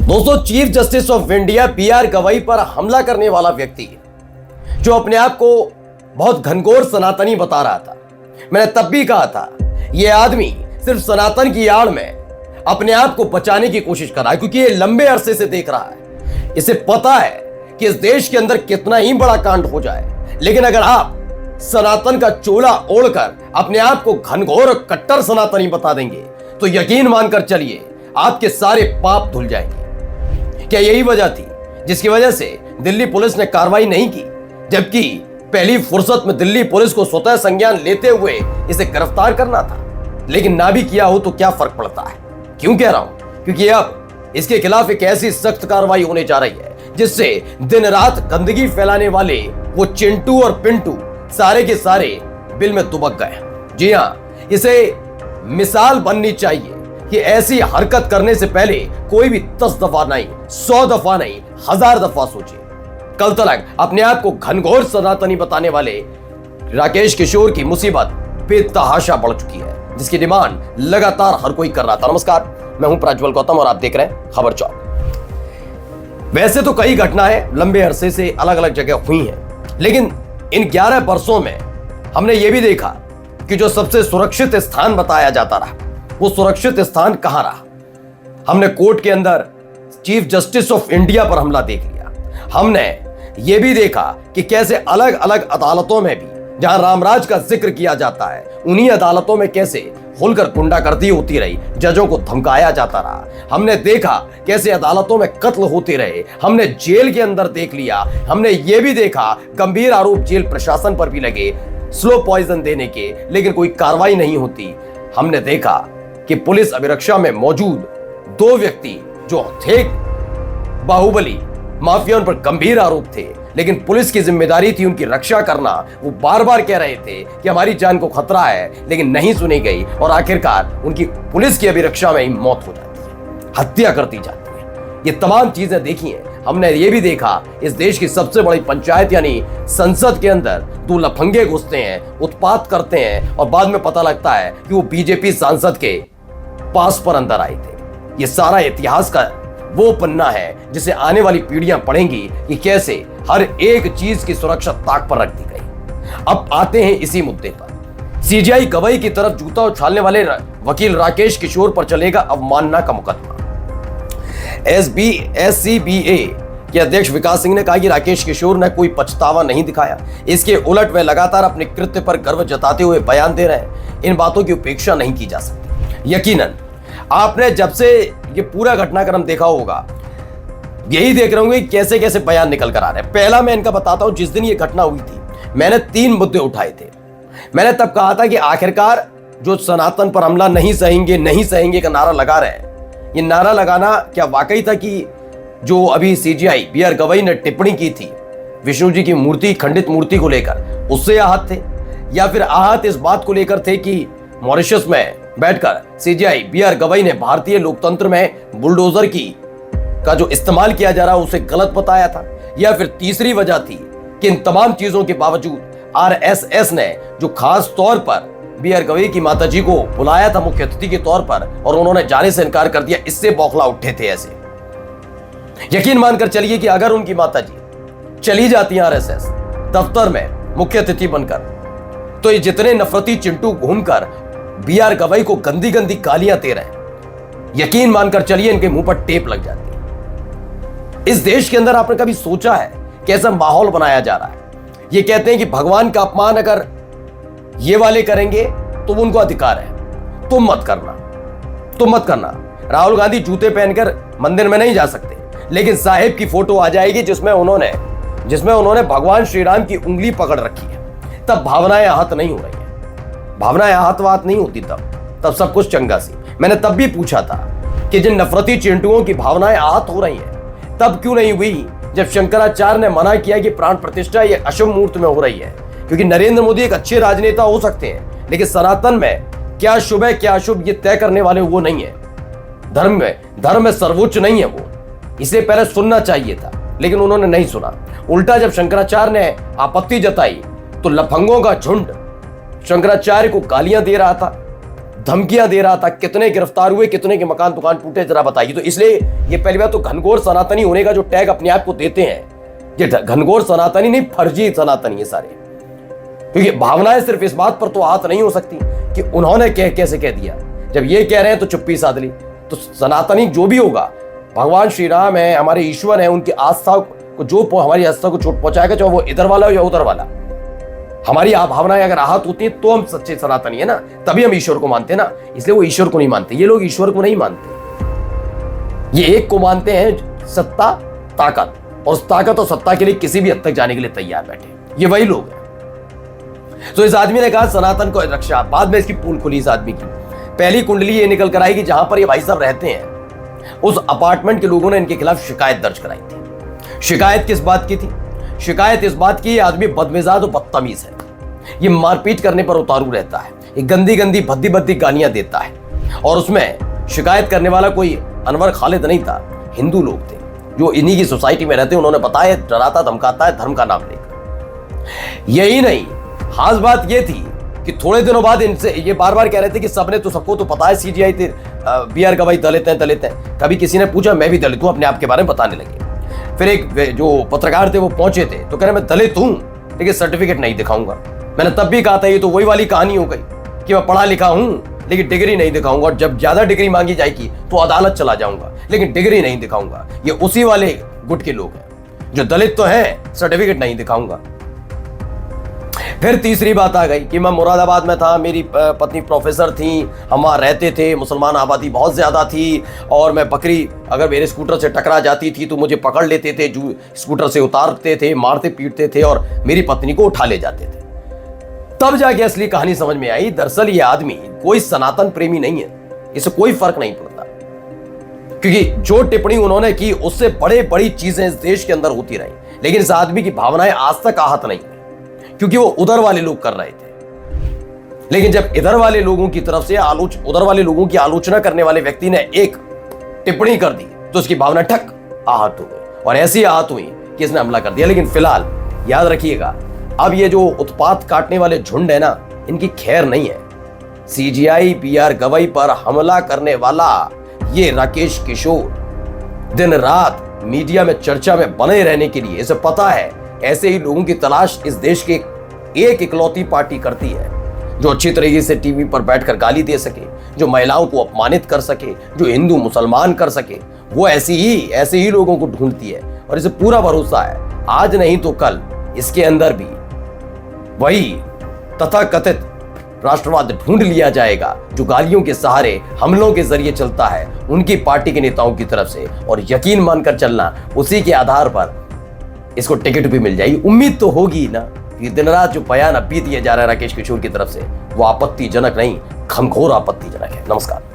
दोस्तों, chief justice of India B R Gavai पर हमला करने वाला व्यक्ति जो अपने आप को बहुत घनघोर सनातनी बता रहा था, मैंने तब भी कहा था यह आदमी सिर्फ सनातन की आड़ में अपने आप को बचाने की कोशिश कर रहा है, क्योंकि ये लंबे अरसे से देख रहा है। इसे पता है कि इस देश के अंदर कितना ही बड़ा कांड हो जाए, लेकिन अगर आप सनातन का चोला ओढ़कर अपने आप को घनघोर और कट्टर सनातनी बता देंगे तो यकीन मानकर चलिए आपके सारे पाप धुल जाएंगे। क्या यही वजह थी जिसकी वजह से दिल्ली पुलिस ने कार्रवाई नहीं की, जबकि पहली फुर्सत में दिल्ली पुलिस को स्वतः संज्ञान लेते हुए इसे गिरफ्तार करना था? लेकिन ना भी किया हो तो क्या फर्क पड़ता है? क्यों कह रहा हूं? क्योंकि अब इसके खिलाफ एक ऐसी सख्त कार्रवाई होने जा रही है जिससे दिन रात गंदगी फैलाने वाले वो चिंटू और पिंटू सारे के सारे बिल में दुबक गए। जी हां, इसे मिसाल बननी चाहिए कि ऐसी हरकत करने से पहले कोई भी 10 दफा नहीं, 100 दफा नहीं, 1000 दफा सोचे। कल तक अपने आप को घनघोर सनातनी बताने वाले राकेश किशोर की मुसीबत बेतहाशा बढ़ चुकी है, जिसकी डिमांड लगातार हर कोई कर रहा था। नमस्कार, मैं हूं प्रज्वल गौतम और आप देख रहे हैं खबर चौक। वैसे तो कई घटनाएं लंबे अरसे से अलग अलग जगह हुई हैं, लेकिन इन 11 वर्षों में हमने यह भी देखा कि जो सबसे सुरक्षित स्थान बताया जाता रहा, वो सुरक्षित स्थान कहां रहा। हमने कोर्ट के अंदर चीफ जस्टिस ऑफ इंडिया पर हमला देख लिया। हमने ये भी देखा कि कैसे अलग अलग अदालतों में भी जहां रामराज का जिक्र किया जाता है, उन्हीं अदालतों में कैसे खुलकर गुंडागर्दी होती रही, जजों को धमकाया जाता रहा। हमने देखा कैसे अदालतों में कत्ल होते रहे। हमने जेल के अंदर देख लिया। हमने ये भी देखा गंभीर आरोप जेल प्रशासन पर भी लगे स्लो पॉइजन देने के, लेकिन कोई कार्रवाई नहीं होती। हमने देखा कि पुलिस अभिरक्षा में मौजूद 2 व्यक्ति जो थे बाहुबली माफिया, उन पर गंभीर आरोप थे, लेकिन पुलिस की जिम्मेदारी थी उनकी रक्षा करना। वो बार बार कह रहे थे कि हमारी जान को खतरा है, लेकिन नहीं सुनी गई और आखिरकार उनकी पुलिस की अभिरक्षा में ही मौत हो जाती है, हत्या कर दी जाती है। ये तमाम चीजें देखी हैं। हमने ये भी देखा इस देश की सबसे बड़ी पंचायत यानी संसद के अंदर 2 लफंगे घुसते हैं, उत्पात करते हैं और बाद में पता लगता है कि वो बीजेपी सांसद के पास पर अंदर आए थे। ये सारा इतिहास का वो पन्ना है जिसे आने वाली पीढ़ियां पढ़ेंगी कि कैसे हर एक चीज की सुरक्षा ताक पर रख दी गई। अब आते हैं इसी मुद्दे पर। सीजीआई गवई की तरफ जूता उछालने वाले वकील राकेश किशोर पर चलेगा अवमानना का मुकदमा। एससीबीए के अध्यक्ष विकास सिंह ने कहा कि राकेश किशोर ने कोई पछतावा नहीं दिखाया। इसके उलट वे लगातार अपने कृत्य पर गर्व जताते हुए बयान दे रहे हैं। इन बातों की उपेक्षा नहीं की जा सकती। यकीनन आपने जब से ये पूरा घटनाक्रम देखा होगा, यही देख रहे होंगे कैसे कैसे बयान निकल कर आ रहे हैं। पहला मैं इनका बताता हूं, जिस दिन ये घटना हुई थी मैंने 3 मुद्दे उठाए थे। मैंने तब कहा था कि आखिरकार जो सनातन पर हमला नहीं सहेंगे का नारा लगा रहे हैं, ये नारा लगाना क्या वाकई था कि जो अभी सीजीआई बीआर गवई ने टिप्पणी की थी विष्णु जी की मूर्ति, खंडित मूर्ति को लेकर, उससे आहत थे, या फिर आहत इस बात को लेकर थे कि मॉरिशस में बैठकर सीजीआई बीआर गवई ने भारतीय लोकतंत्र में बुलडोजर का जो इस्तेमाल किया जा रहा है उसे गलत बताया था, या फिर तीसरी वजह थी कि इन तमाम चीजों के बावजूद आरएसएस ने जो खास तौर पर बीआर गवई की माताजी को बुलाया था मुख्य अतिथि के तौर पर और उन्होंने जाने से इनकार कर दिया, इससे बौखला उठे थे। ऐसे यकीन मानकर चलिए कि अगर उनकी माताजी चली जाती आरएसएस दफ्तर में मुख्य अतिथि बनकर, तो ये जितने नफरती चिंटू घूमकर बीआर गवई को गंदी गंदी गालियां दे रहे हैं, यकीन मानकर चलिए इनके मुंह पर टेप लग जाती है। इस देश के अंदर आपने कभी सोचा है कैसा माहौल बनाया जा रहा है? ये कहते हैं कि भगवान का अपमान अगर ये वाले करेंगे तो उनको अधिकार है, तुम मत करना। राहुल गांधी जूते पहनकर मंदिर में नहीं जा सकते, लेकिन साहिब की फोटो आ जाएगी जिसमें उन्होंने भगवान श्री राम की उंगली पकड़ रखी है, तब भावनाएं आहत नहीं हो रही है। भावनाएं आहत नहीं होती तब सब कुछ चंगा सी। मैंने तब भी पूछा था कि जिन नफरती चिंटुओं की भावनाएं आहत हो रही हैं, तब क्यों नहीं हुई जब शंकराचार्य ने मना किया कि प्राण प्रतिष्ठा ये अशुभ मुहूर्त में हो रही है? क्योंकि नरेंद्र मोदी एक अच्छे राजनेता हो सकते हैं, लेकिन सनातन में क्या शुभ है क्या अशुभ ये तय करने वाले वो नहीं है। धर्म में सर्वोच्च नहीं है वो। इसे पहले सुनना चाहिए था, लेकिन उन्होंने नहीं सुना। उल्टा जब शंकराचार्य ने आपत्ति जताई तो लफंगों का झुंड शंकराचार्य को गालियां दे रहा था, धमकियां दे रहा था, कितने गिरफ्तार हुए, कितने के मकान दुकान टूटे, जरा बताइए। तो इसलिए ये पहली बात तो घनघोर सनातनी होने का जो टैग अपने आप को देते हैं, ये घनघोर सनातनी नहीं, फर्जी सनातनी है सारे। क्योंकि भावनाएं सिर्फ इस बात पर तो आहत नहीं हो सकती कि उन्होंने कैसे कह दिया। जब ये कह रहे हैं तो चुप्पी साध ली। तो सनातनी जो भी होगा, भगवान श्री राम है, हमारे ईश्वर है, उनकी आस्था को जो हमारी आस्था को चोट पहुंचाएगा, चाहे वो इधर वाला हो या उधर वाला, हमारी भावनाएं अगर आहत होती है तो हम सच्चे सनातनी है ना, तभी हम ईश्वर को मानते हैं ना। इसलिए वो ईश्वर को नहीं मानते, ये लोग ईश्वर को नहीं मानते। ये एक को मानते हैं, सत्ता, ताकत, और उस ताकत और सत्ता के लिए किसी भी हद तक जाने के लिए तैयार बैठे, ये वही लोग हैं। तो इस आदमी ने कहा सनातन को रक्षा। बाद में इसकी पोल खुली इस आदमी की। पहली कुंडली ये निकल कर आई कि जहां पर ये भाई साहब रहते हैं, उस अपार्टमेंट के लोगों ने इनके खिलाफ शिकायत दर्ज कराई थी। शिकायत किस बात की थी? शिकायत इस बात की, आदमी बदमिजाज और बदतमीज है, ये मारपीट करने पर उतारू रहता है, ये गंदी गंदी भद्दी भद्दी गालियां देता है। और उसमें शिकायत करने वाला कोई अनवर खालिद नहीं था, हिंदू लोग थे जो इन्हीं की सोसाइटी में रहते। उन्होंने बताया, डराता धमकाता है धर्म का नाम लेकर। यही नहीं, खास बात यह थी कि थोड़े दिनों बाद इनसे ये बार बार कह रहे थे कि सबने तो, सबको तो पता है सीजीआई थे, BR गवाई दलित हैं। कभी किसी ने पूछा, मैं भी दलित हूं, अपने आप के बारे में बताने लगे। फिर एक जो पत्रकार थे वो पहुंचे थे तो कह रहे मैं दलित हूं लेकिन सर्टिफिकेट नहीं दिखाऊंगा। मैंने तब भी कहा था ये तो वही वाली कहानी हो गई कि मैं पढ़ा लिखा हूं लेकिन डिग्री नहीं दिखाऊंगा, और जब ज्यादा डिग्री मांगी जाएगी तो अदालत चला जाऊंगा लेकिन डिग्री नहीं दिखाऊंगा। ये उसी वाले गुट के लोग हैं जो दलित तो हैं, सर्टिफिकेट नहीं दिखाऊंगा। फिर तीसरी बात आ गई कि मैं मुरादाबाद में था, मेरी पत्नी प्रोफेसर थी, हम वहाँ रहते थे, मुसलमान आबादी बहुत ज़्यादा थी, और मैं बकरी अगर मेरे स्कूटर से टकरा जाती थी तो मुझे पकड़ लेते थे, जो स्कूटर से उतारते थे, मारते पीटते थे और मेरी पत्नी को उठा ले जाते थे। तब जाके असली कहानी समझ में आई, दरअसल ये आदमी कोई सनातन प्रेमी नहीं है, इसे कोई फर्क नहीं पड़ता। क्योंकि जो टिप्पणी उन्होंने की उससे बड़ी चीजें इस देश के अंदर होती रही, लेकिन इस आदमी की भावनाएं आज तक आहत नहीं, क्योंकि वो उधर वाले लोग कर रहे थे। लेकिन जब इधर वाले लोगों की तरफ से उधर वाले लोगों की आलोचना करने वाले व्यक्ति ने एक टिप्पणी कर दी तो उसकी भावना ठक आहत हो गई, और ऐसी आहत हुई कि इसने हमला कर दिया। लेकिन फिलहाल याद रखिएगा, अब ये जो उत्पात काटने वाले झुंड है ना, इनकी खैर नहीं है। सीजीआई BR गवाई पर हमला करने वाला ये राकेश किशोर दिन रात मीडिया में चर्चा में बने रहने के लिए, इसे पता है ऐसे ही लोगों की तलाश इस देश की एक इकलौती पार्टी करती है जो अच्छी तरीके से टीवी पर बैठकर गाली दे सके, जो महिलाओं को अपमानित कर सके, जो हिंदू मुसलमान कर सके। वो ऐसे ही लोगों को ढूंढती है, और इसे पूरा भरोसा है आज नहीं तो कल इसके अंदर भी वही तथाकथित राष्ट्रवाद ढूंढ लिया जाएगा जो गालियों के सहारे, हमलों के जरिए चलता है उनकी पार्टी के नेताओं की तरफ से। और यकीन मानकर चलना, उसी के आधार पर इसको टिकट भी मिल जाएगी। उम्मीद तो होगी ना, कि दिन रात जो बयान अभी दिया जा रहा है राकेश किशोर की तरफ से, वो आपत्तिजनक नहीं, घनघोर आपत्तिजनक है। नमस्कार।